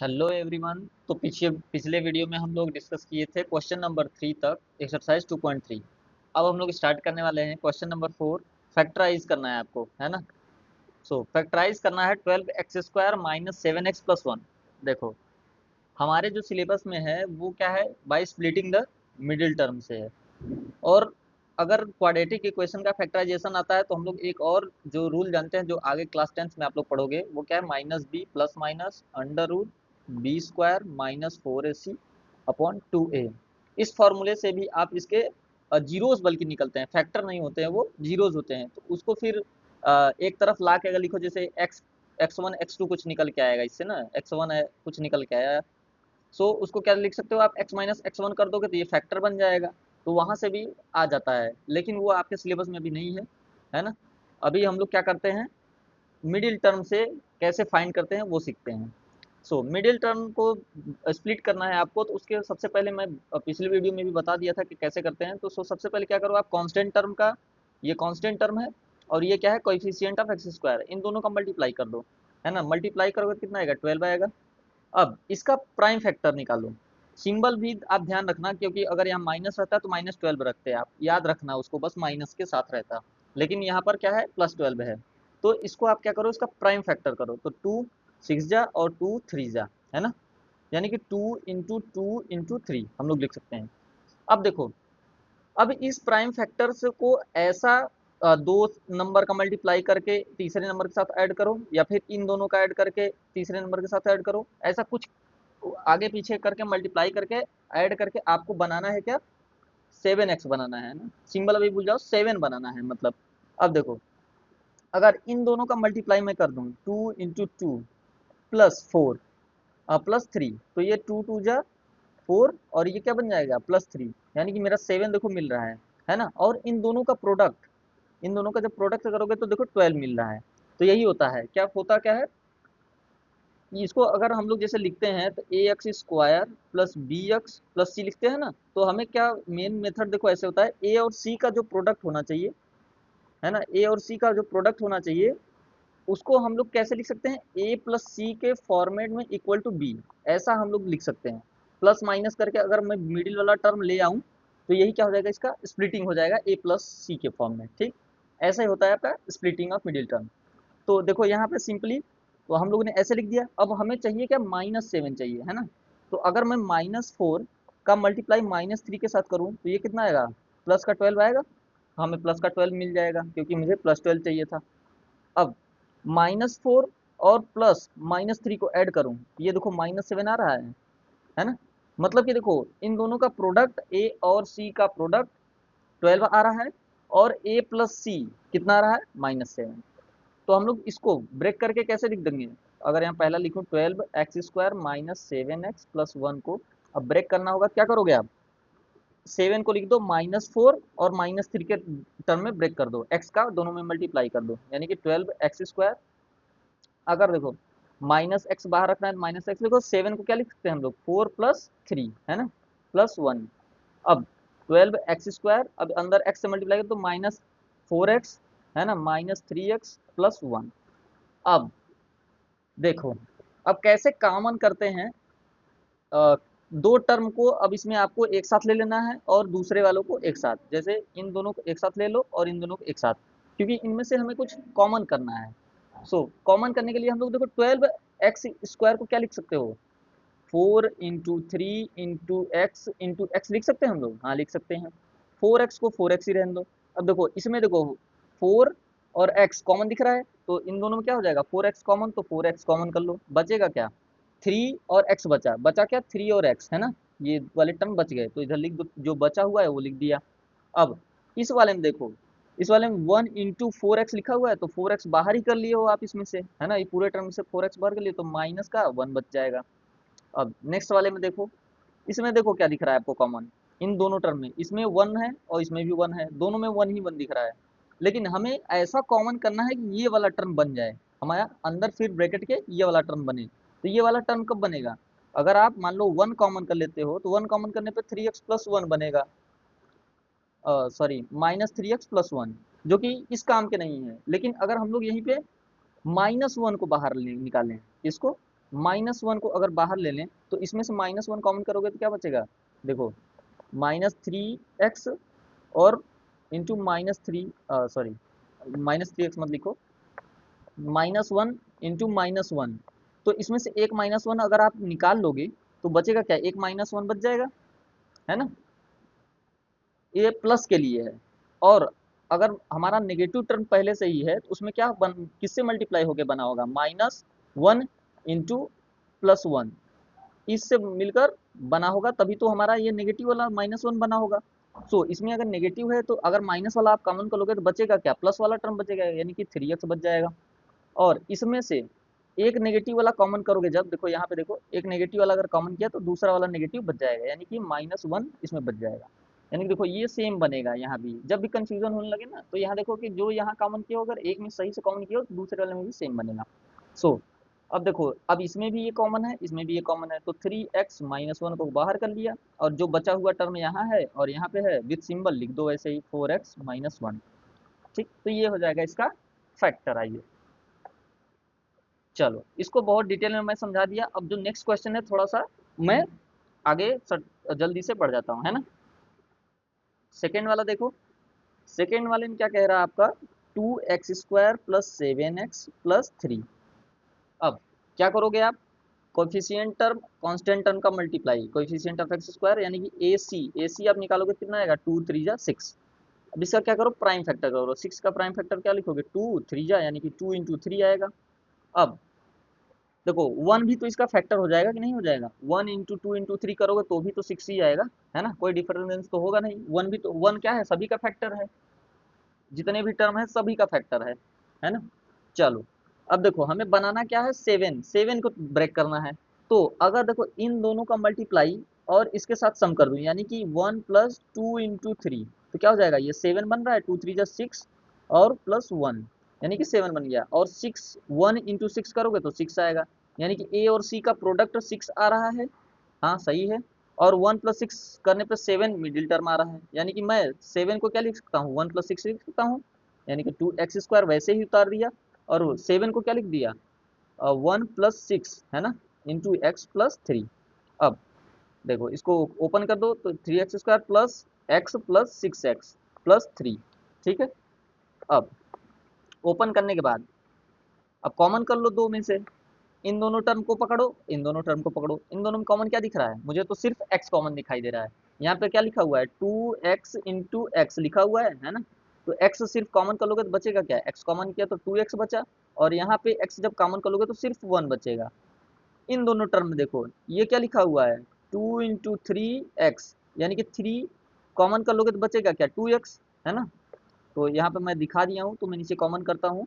Hello everyone. तो पिछले video में हम लोग डिस्कस किए थे क्वेश्चन नंबर 3 तक, एक्सरसाइज 2.3। अब हम लोग स्टार्ट करने वाले हैं क्वेश्चन नंबर 4। फैक्टराइज करना है आपको, है ना। सो फैक्टराइज करना है 12x² माइनस 7x+1। देखो, हमारे जो सिलेबस में है वो क्या है, by splitting the middle term से है। और अगर क्वाड्रेटिक इक्वेशन का फैक्टराइजेशन आता है तो हम लोग एक और जो रूल जानते हैं, जो आगे क्लास 10th में आप लोग पढ़ोगे, वो क्या है, minus B plus minus under root B square minus 4ac upon 2a। इस फॉर्मूले से भी आप इसके जीरोस बल्कि निकलते हैं, फैक्टर नहीं होते हैं, वो जीरोस होते हैं। तो उसको फिर एक तरफ ला के अगर लिखो, जैसे x1 x2 कुछ निकल के आएगा इससे ना, x1 है कुछ निकल के आया, सो उसको क्या लिख सकते हो आप, x माइनस x1 कर दोगे तो ये फैक्टर बन जाएगा। तो वहां से भी आ जाता है, लेकिन वो आपके सिलेबस में अभी नहीं है ना। अभी हम लोग क्या करते हैं, मिडिल टर्म से कैसे फाइंड करते हैं वो सीखते हैं। सो मिडिल टर्म को स्प्लिट करना है आपको, तो उसके सबसे पहले मैं पिछले वीडियो में भी बता दिया था कि कैसे करते हैं। तो सबसे पहले क्या करो आप, कांस्टेंट टर्म का, ये कांस्टेंट टर्म है और ये क्या है, कोएफिशिएंट ऑफ x², इन दोनों का मल्टीप्लाई कर दो, है ना। मल्टीप्लाई करोगे तो कितना आएगा, 12 आएगा। अब इसका प्राइम फैक्टर निकालो। सिंबल भी आप ध्यान रखना, क्योंकि अगर यहाँ माइनस रहता तो -12 रखते हैं, आप याद रखना उसको, बस माइनस के साथ रहता। लेकिन यहाँ पर क्या है, +12 है। तो इसको आप क्या करो, इसका प्राइम फैक्टर करो। तो 2 6 जा और 2 3 जा, है ना। यानी कि 2 × 2 × 3 हम लोग लिख सकते हैं। अब देखो, अब इस प्राइम फैक्टर्स को ऐसा दो नंबर का मल्टीप्लाई करके तीसरे नंबर के साथ ऐड करो, या फिर इन दोनों का ऐड करके तीसरे नंबर के साथ ऐड करो, ऐसा कुछ आगे पीछे करके मल्टीप्लाई करके ऐड करके आपको बनाना है क्या, 7x बनाना है ना। सिंबल अभी भूल जाओ, 7 बनाना है मतलब। अब देखो, अगर इन दोनों का मल्टीप्लाई मैं कर दूं, 2 × 2 +4 +3, तो ये 2 2 जा 4 और ये क्या बन जाएगा, +3। यानी कि मेरा 7 देखो मिल रहा है ना। और इन दोनों का प्रोडक्ट, इन दोनों का जब प्रोडक्ट करोगे तो देखो 12 मिल रहा है। तो यही होता है, क्या होता क्या है, इसको अगर हम लोग जैसे लिखते हैं तो ax² plus bx plus c लिखते हैं ना। तो हमें क्या, मेन मेथड देखो ऐसे होता है, a और c का जो प्रोडक्ट होना चाहिए, है ना, a और c का जो प्रोडक्ट होना चाहिए, उसको हम लोग कैसे लिख सकते हैं, a प्लस सी के फॉर्मेट में इक्वल टू b, ऐसा हम लोग लिख सकते हैं। प्लस माइनस करके अगर मैं मिडिल वाला टर्म ले आऊं, तो यही क्या हो जाएगा, इसका स्प्लिटिंग हो जाएगा a प्लस सी के फॉर्म में, ठीक। ऐसा ही होता है आपका स्प्लिटिंग ऑफ मिडिल टर्म। तो देखो यहाँ पे सिंपली, तो हम लोगों ने ऐसे लिख दिया। अब हमें चाहिए क्या, -7 चाहिए, है ना। तो अगर मैं -4 का मल्टीप्लाई -3 के साथ करूँ तो ये कितना आएगा, प्लस का 12 आएगा। हमें प्लस का 12 मिल जाएगा क्योंकि मुझे +12 चाहिए था। अब -4 और प्लस -3 को ऐड करूँ, ये देखो -7 आ रहा है ना। मतलब कि देखो, इन दोनों का प्रोडक्ट, ए और सी का प्रोडक्ट 12 आ रहा है, और ए प्लस सी कितना आ रहा है, -7। तो हम लोग इसको ब्रेक करके कैसे लिख देंगे, अगर यहाँ पहला लिखूँ 12x² माइनस 7x+1 को, अब ब्रेक करना होगा, क्या करोगे आप, 7 को लिख दो -4 और -3 के टर्म में ब्रेक कर दो, x का दोनों में मल्टीप्लाई कर दो, यानी कि 12x²। अगर देखो माइनस एक्स बाहर रखना है तो माइनस एक्स लिखो, 7 को क्या लिख सकते हैं हम लोग, 4 + 3, है ना, +1। अब 12x², अब अंदर x से मल्टीप्लाई कर तो -4x, है ना, -3x+1। अब देखो, अब कैसे कॉमन करते हैं, दो टर्म को अब इसमें आपको एक साथ ले लेना है और दूसरे वालों को एक साथ, जैसे इन दोनों को एक साथ ले लो और इन दोनों को एक साथ, क्योंकि इनमें से हमें कुछ कॉमन करना है। सो कॉमन करने के लिए हम लोग देखो 12x² को क्या लिख सकते हो, 4 × 3 × x लिख सकते हैं हम लोग, हाँ लिख सकते हैं। 4x को 4x ही रहने दो। अब देखो इसमें देखो 4 और x कॉमन दिख रहा है, तो इन दोनों में क्या हो जाएगा, 4x कॉमन, तो 4x कॉमन कर लो, बचेगा क्या, 3 और x बचा, बचा क्या, 3 और x, है ना। ये वाले टर्म बच गए, तो इधर लिख दो, जो बचा हुआ है वो लिख दिया। अब इस वाले में देखो, इस वाले में 1 × 4x लिखा हुआ है, तो 4x बाहर ही कर लिए हो आप इसमें से, है ना, ये पूरे टर्म से 4x बाहर कर लिए, तो माइनस का 1 बच जाएगा। अब नेक्स्ट वाले में देखो, इसमें देखो क्या दिख रहा है आपको कॉमन, इन दोनों टर्म में, इसमें 1 है और इसमें भी 1 है, दोनों में 1 ही 1 दिख रहा है। लेकिन हमें ऐसा कॉमन करना है कि ये वाला टर्म बन जाए हमारा, अंदर फिर ब्रैकेट के ये वाला टर्म बने। तो ये वाला टर्म कब बनेगा, अगर आप मान लो 1 कॉमन कर लेते हो, तो 1 कॉमन करने पे 3x+1 बनेगा, सॉरी -3x+1, जो कि इस काम के नहीं है। लेकिन अगर हम लोग यहीं पे -1 को बाहर निकालें, इसको -1 को अगर बाहर ले लें तो इसमें से -1 कॉमन करोगे तो क्या बचेगा, देखो -3x और इंटू -3, सॉरी -3x मत लिखो, -1 इंटू -1, तो इसमें से एक -1 अगर आप निकाल लोगे तो बचेगा क्या, एक -1 बच जाएगा, है ना, ये प्लस के लिए है। और अगर हमारा नेगेटिव टर्म पहले से ही है तो उसमें क्या किससे मल्टीप्लाई होके बना होगा, -1 इंटू +1, इससे मिलकर बना होगा, तभी तो हमारा ये नेगेटिव वाला -1 बना होगा। सो इसमें अगर नेगेटिव है तो अगर माइनस वाला आप कॉमन कर लोगे तो बचेगा क्या, प्लस वाला टर्म बचेगा, यानी कि 3x बच जाएगा। और इसमें से एक नेगेटिव वाला कॉमन करोगे जब, देखो यहाँ पे देखो, एक नेगेटिव वाला अगर कॉमन किया तो दूसरा वाला नेगेटिव बच जाएगा, यानी कि -1 इसमें बच जाएगा। यानी कि देखो ये सेम बनेगा यहाँ भी, जब भी कंफ्यूजन होने लगे ना तो यहाँ देखो कि जो यहाँ कॉमन किया हो, अगर एक में सही से कॉमन किया हो तो दूसरे वाले में भी सेम बनेगा। सो अब देखो, अब इसमें भी ये कॉमन है, इसमें भी ये कॉमन है, तो 3x -1 को बाहर कर लिया और जो बचा हुआ टर्म यहाँ है और यहाँ पे है विथ सिंबल लिख दो वैसे ही 4x -1। ठीक, तो ये हो जाएगा इसका फैक्टराइज। चलो इसको बहुत डिटेल में मैं समझा दिया। अब जो नेक्स्ट क्वेश्चन है थोड़ा सा मैं आगे जल्दी से बढ़ जाता हूँ, है ना। सेकेंड वाला देखो, सेकेंड वाले में क्या कह रहा है आपका, 2x² + 7x + 3। अब क्या करोगे आप, कोफिशिएंट टर्म कांस्टेंट टर्म का multiply, coefficient of x square यानी कि ए सी आप निकालोगे कितना आएगा, 2 3 जा 6। अब इसका क्या करो, प्राइम फैक्टर करो, 6 का प्राइम फैक्टर क्या लिखोगे, 2 3 जा यानी कि 2 × 3 आएगा। अब देखो 1 भी तो इसका फैक्टर हो जाएगा कि नहीं हो जाएगा, 1 × 2 × 3 करोगे तो भी तो 6 ही आएगा, है ना, कोई डिफरेंस तो होगा नहीं, 1 भी तो, 1 क्या है, सभी का फैक्टर है, जितने भी टर्म है सभी का फैक्टर है ना। चलो अब देखो हमें बनाना क्या है, 7 को ब्रेक करना है। तो अगर देखो इन दोनों का मल्टीप्लाई और इसके साथ सम कर दूं, यानी कि 1 + 2 × 3, तो क्या हो जाएगा, ये 7 बन रहा है, 2 3 जा 6 और +1 यानी कि 7 बन गया, और 6 1 × 6 करोगे तो 6 आएगा, यानी कि ए और सी का प्रोडक्ट 6 आ रहा है। हाँ सही है। और 1 + 6 करने पे 7 मिडिल टर्म आ रहा है, यानी कि मैं 7 को क्या लिख सकता हूँ, 1 + 6 लिख सकता हूँ, यानी कि 2x² वैसे ही उतार दिया, और 7 को क्या लिख दिया, 1 + 6 है ना, इंटू x + 3। अब देखो इसको ओपन कर दो तो 3x² + x + 6x + 3। ठीक है। अब ओपन करने के बाद अब कॉमन कर लो दो में से, इन दोनों टर्म को पकड़ो, इन दोनों टर्म को पकड़ो, इन दोनों में कॉमन क्या दिख रहा है, मुझे तो सिर्फ x कॉमन दिखाई दे रहा है। यहाँ पे क्या लिखा हुआ है, 2x × x लिखा हुआ है ना। तो x सिर्फ कॉमन कर लोगे तो बचेगा क्या, x कॉमन किया तो 2x बचा, और यहाँ पे x जब कॉमन कर लोगे तो सिर्फ 1 बचेगा। इन दोनों टर्म में देखो ये क्या लिखा हुआ है, 2 × 3x, यानी कि 3 कॉमन कर लोगे तो बचेगा क्या, 2x, है ना। तो यहाँ पे मैं दिखा दिया हूँ, तो मैं नीचे कॉमन करता हूँ,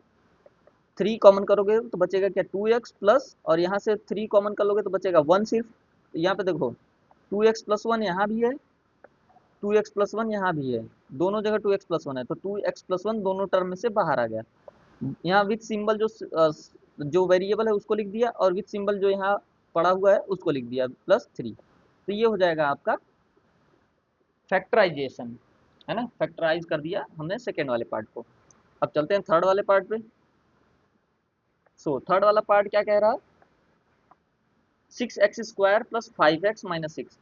3 कॉमन करोगे तो बचेगा क्या, 2x प्लस, और यहाँ से 3 कॉमन कर लोगे तो बचेगा 1 सिर्फ। तो यहाँ पे देखो 2x + 1 यहाँ भी है, 2x + 1 यहाँ भी है, दोनों जगह 2x + 1 है, तो 2x + 1 दोनों टर्म में से बाहर आ गया। यहाँ विथ सिंबल जो वेरिएबल है उसको लिख दिया, और विथ सिंबल जो यहाँ पड़ा हुआ है उसको लिख दिया +3। तो ये हो जाएगा आपका फैक्टराइजेशन, है ना, फैक्टराइज कर दिया हमने सेकेंड वाले पार्ट को। अब चलते हैं थर्ड वाले पार्ट पे। सो थर्ड वाला पार्ट क्या कह रहा है, 6x² + 5x - 6।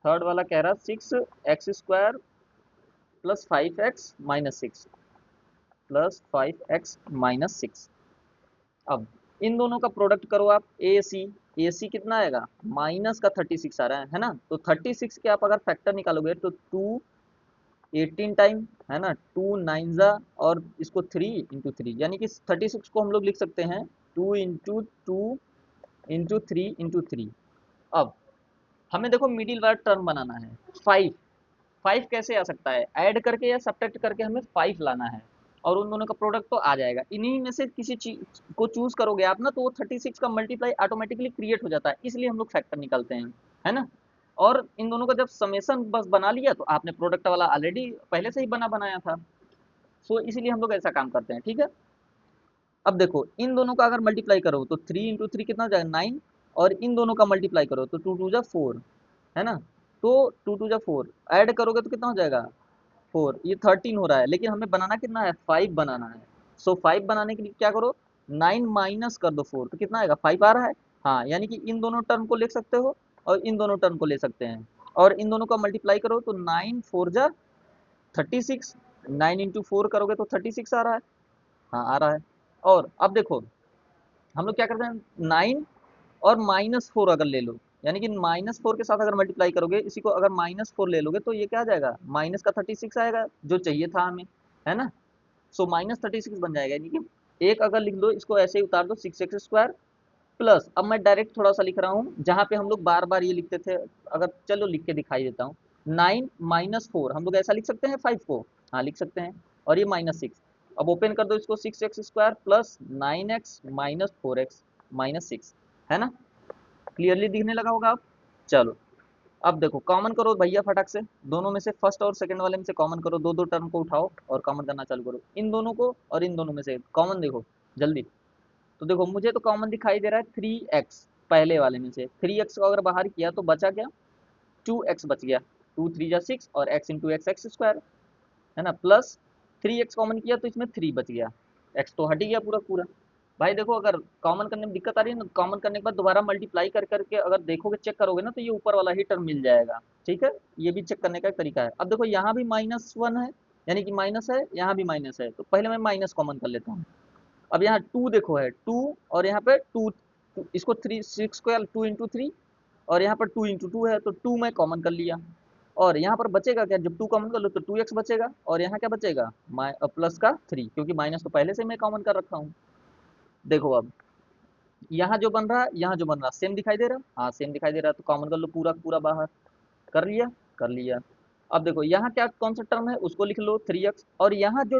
थर्ड वाला कह रहा 6x² + 5x - 6 + 5x - 6। अब इन दोनों का प्रोडक्ट करो आप, ए सी कितना आएगा, माइनस का 36 आ रहा है ना। तो 36 के आप अगर फैक्टर निकालोगे तो 2 18 टाइम, है ना, 2 9 जा, और इसको 3 × 3, यानी कि 36 को हम लोग लिख सकते हैं 2 × 2 × 3 × 3। अब हमें देखो मिडिल वाला टर्म बनाना है, 5। 5 कैसे आ सकता है, ऐड करके या सब्ट्रैक्ट करके हमें 5 लाना है, और उन दोनों का प्रोडक्ट तो आ जाएगा। इन्हीं में से किसी चीज को चूज करोगे आप ना, तो वो 36 का मल्टीप्लाई ऑटोमेटिकली क्रिएट हो जाता है, इसलिए हम लोग फैक्टर निकालते हैं, है ना। और इन दोनों का जब समेसन बस बना लिया तो आपने प्रोडक्ट वाला ऑलरेडी पहले से ही बनाया था। सो इसीलिए हम लोग ऐसा काम करते हैं, ठीक है। अब देखो इन दोनों का अगर मल्टीप्लाई करो तो 3 × 3 कितना हो जाएगा, 9, और इन दोनों का मल्टीप्लाई करो तो 2 2 जा 4, है ना। तो 2 2 जा 4, ऐड करोगे तो कितना हो जाएगा, 4, ये 13 हो रहा है, लेकिन हमें बनाना कितना है, 5 बनाना है। सो 5 बनाने के लिए क्या करो, 9 माइनस कर दो 4, तो कितना आएगा, 5 आ रहा है। हाँ, यानी कि इन दोनों टर्म को लिख सकते हो और इन दोनों टर्म को ले सकते हैं, और इन दोनों का मल्टीप्लाई करो तो 9 4 जा 36, 9 इंटू 4 करोगे तो 36 आ रहा है। हाँ आ रहा है। और अब देखो हम लोग क्या करते हैं, 9 और -4 अगर ले लो, यानी कि -4 के साथ अगर मल्टीप्लाई करोगे, इसी को अगर -4 ले लोगे तो ये क्या आ जाएगा, माइनस का 36 आएगा, जो चाहिए था हमें, है ना। सो -36 बन जाएगा, यानी कि एक अगर लिख दो, इसको ऐसे ही उतार दो 6x² प्लस, अब मैं डायरेक्ट थोड़ा सा लिख रहा हूँ, जहाँ पे हम लोग बार बार ये लिखते थे, अगर चलो लिख के दिखाई देता हूँ, 9 -4 हम लोग ऐसा लिख सकते हैं 5 को, हाँ लिख सकते हैं, और ये -6, अब ओपन कर दो इसको, 6x² plus 9x minus 4x minus 6, है ना, क्लियरली दिखने लगा होगा अब। चलो अब देखो कॉमन करो भैया फटाक से, दोनों में से फर्स्ट और सेकंड वाले में से कॉमन करो, दो दो टर्म को उठाओ और कॉमन करना चालू करो, इन दोनों को और इन दोनों में से कॉमन देखो जल्दी। तो देखो मुझे तो कॉमन दिखाई दे रहा है 3x, पहले वाले में से 3x को अगर बाहर किया तो बचा क्या, 2x बच गया, 2 3 जा 6 और x into x x square, है ना, प्लस 3x कॉमन किया तो इसमें 3 बच गया, x तो हट ही गया पूरा पूरा। भाई देखो अगर कॉमन करने में दिक्कत आ रही है ना, कॉमन करने के बाद दोबारा मल्टीप्लाई कर करके अगर देखोगे चेक करोगे ना, तो ये ऊपर वाला ही टर्म मिल जाएगा, ठीक है, ये भी चेक करने का एक तरीका है। अब देखो यहाँ भी -1 है, यानी कि माइनस है, यहाँ भी माइनस है, तो पहले मैं माइनस कॉमन कर लेता हूँ। अब यहाँ 2 देखो है 2, और यहाँ पे 2, इसको 3 6 स्क्वायर 2 इंटू 3, और यहाँ पर 2 इंटू 2 है, तो 2 मैं कॉमन कर लिया, और यहाँ पर बचेगा क्या, जब 2 कॉमन कर लो तो 2x बचेगा, और यहाँ क्या बचेगा, प्लस का 3, क्योंकि माइनस तो पहले से मैं कॉमन कर रखा हूँ। देखो अब यहाँ जो बन रहा है, यहाँ जो बन रहा है सेम दिखाई दे रहा है, हाँ सेम दिखाई दे रहा है, तो कॉमन कर लो पूरा पूरा बाहर, कर लिया, कर लिया। अब देखो यहाँ क्या कौन सा टर्म है उसको लिख लो 3x, और यहाँ जो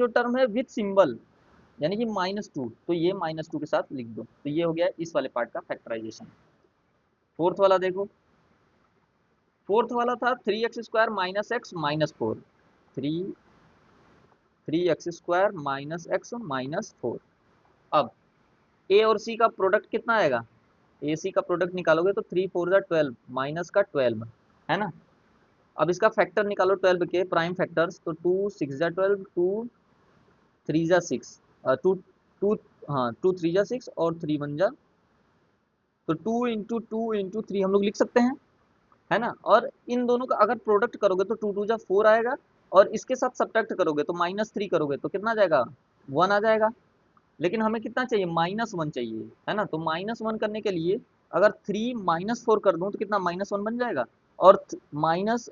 टर्म है विथ सिंबल, यानी कि -2, तो ये -2 के साथ लिख दो, तो ये हो गया इस वाले पार्ट का फैक्टराइजेशन। फोर्थ वाला देखो, फोर्थ वाला था 3x² minus x minus 4, three 3x² minus x minus 4। अब ए और सी का प्रोडक्ट कितना आएगा, ए सी का प्रोडक्ट निकालोगे तो 3 4 जा 12 माइनस का 12, है ना। अब इसका फैक्टर निकालो 12 के प्राइम फैक्टर्स, तो 2 6 जा 12, 2 3 जा 6, 2 2, हाँ 2 3 जा 6 और 3 1 जा, तो 2 इंटू 3 हम लोग लिख सकते हैं, है ना। और इन दोनों का अगर प्रोडक्ट करोगे तो 2 2 जा 4 आएगा, और इसके साथ सब्ट्रैक्ट करोगे तो -3 करोगे तो कितना आ जाएगा, 1 आ जाएगा। लेकिन हमें कितना चाहिए, -1 चाहिए, है ना, तो -1 करने के लिए अगर 3 -4 कर दूं तो कितना -1 बन जाएगा, और माइनस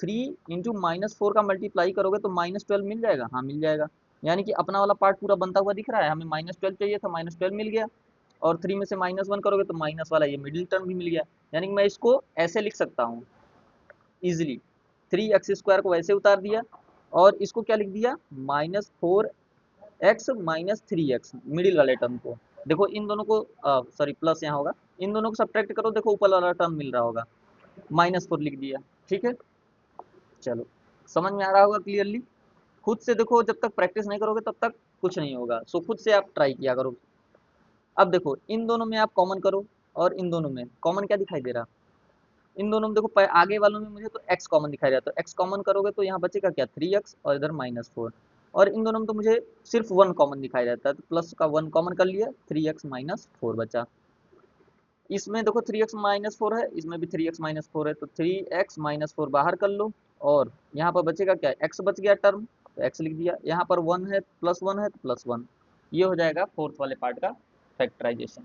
3 इंटू -4 का मल्टीप्लाई करोगे तो -12 मिल जाएगा, हाँ मिल जाएगा। यानी कि अपना वाला पार्ट पूरा बनता हुआ दिख रहा है, हमें -12 चाहिए था, -12 मिल गया, और 3 में से -1 करोगे तो माइनस वाला ये मिडिल टर्म भी मिल गया। यानी कि मैं इसको ऐसे लिख सकता हूँ इजिली, 3x² को ऐसे उतार दिया, और इसको क्या लिख दिया, -4x माइनस 3x, मिडिल वाले टर्म को। देखो इन दोनों को सॉरी प्लस यहाँ होगा, इन दोनों को सब्ट्रैक्ट करो, देखो ऊपर वाला टर्म मिल रहा होगा, -4 लिख दिया, ठीक है। चलो समझ में आ रहा होगा क्लियरली। खुद से देखो, जब तक प्रैक्टिस नहीं करोगे तब तक कुछ नहीं होगा, सो खुद से आप ट्राई किया करो। अब देखो इन दोनों में आप कॉमन करो, और इन दोनों में कॉमन क्या दिखाई दे रहा, इन दोनों में देखो आगे वालों में मुझे तो x कॉमन दिखाई देता है, तो x कॉमन करोगे तो यहाँ बचेगा क्या 3x, और इधर -4, और इन दोनों में तो मुझे सिर्फ 1 कॉमन दिखाई देता है, तो प्लस का 1 कॉमन कर लिया, 3x माइनस 4 बचा। इसमें देखो 3x माइनस 4 है, इसमें भी 3x माइनस 4 है, तो 3x माइनस 4 बाहर कर लो, और यहाँ पर बचेगा क्या, x बच गया टर्म, तो x लिख दिया, यहाँ पर 1 है, +1 है तो +1, ये हो जाएगा फोर्थ वाले पार्ट का फैक्टराइजेशन।